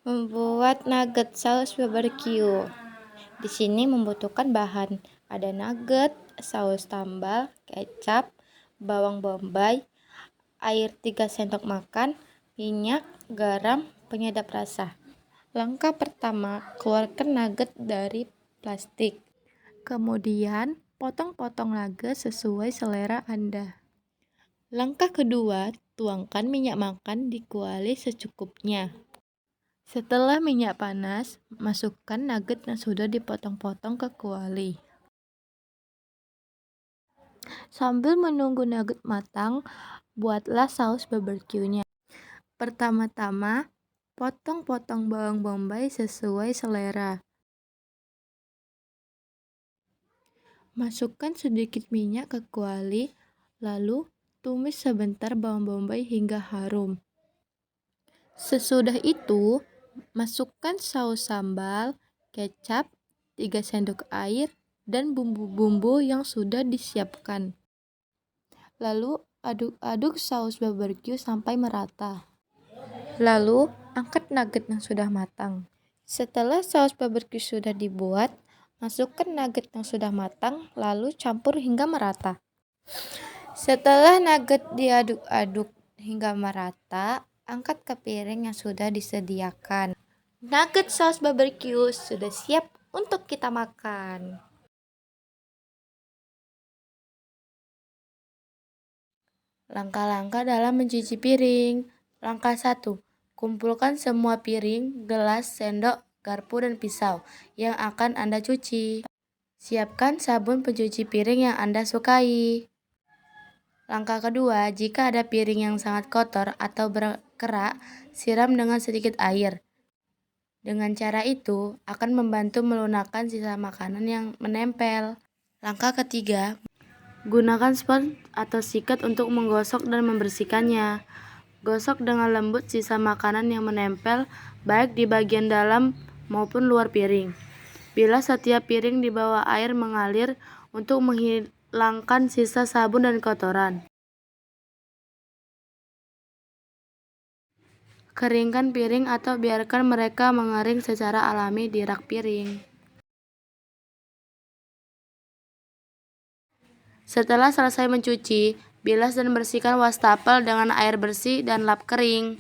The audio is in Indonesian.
Membuat nugget saus barbeque. Di sini membutuhkan bahan. Ada nugget, saus tambal, kecap, bawang bombay, air 3 sendok makan, minyak, garam, penyedap rasa. Langkah pertama, keluarkan nugget dari plastik. Kemudian, potong-potong nugget sesuai selera Anda. Langkah kedua, tuangkan minyak makan di kuali secukupnya. Setelah minyak panas, masukkan nugget yang sudah dipotong-potong ke kuali. Sambil menunggu nugget matang, buatlah saus barbeque-nya. Pertama-tama, potong-potong bawang bombay sesuai selera. Masukkan sedikit minyak ke kuali, lalu tumis sebentar bawang bombay hingga harum. Sesudah itu, masukkan saus sambal, kecap, 3 sendok air, dan bumbu-bumbu yang sudah disiapkan. Lalu aduk-aduk saus barbeque sampai merata. Lalu, angkat nugget yang sudah matang. Setelah saus barbeque sudah dibuat, masukkan nugget yang sudah matang, lalu campur hingga merata. Setelah nugget diaduk-aduk hingga merata, angkat ke piring yang sudah disediakan. Nugget saus barbeque sudah siap untuk kita makan. Langkah-langkah dalam mencuci piring. Langkah 1. Kumpulkan semua piring, gelas, sendok, garpu, dan pisau yang akan Anda cuci. Siapkan sabun pencuci piring yang Anda sukai. Langkah kedua, jika ada piring yang sangat kotor atau berkerak, siram dengan sedikit air. Dengan cara itu, akan membantu melunakkan sisa makanan yang menempel. Langkah ketiga, gunakan spons atau sikat untuk menggosok dan membersihkannya. Gosok dengan lembut sisa makanan yang menempel, baik di bagian dalam maupun luar piring. Bilas setiap piring di bawah air mengalir untuk menghilangkan sisa sabun dan kotoran. Keringkan piring atau biarkan mereka mengering secara alami di rak piring. Setelah selesai mencuci, bilas dan bersihkan wastafel dengan air bersih dan lap kering.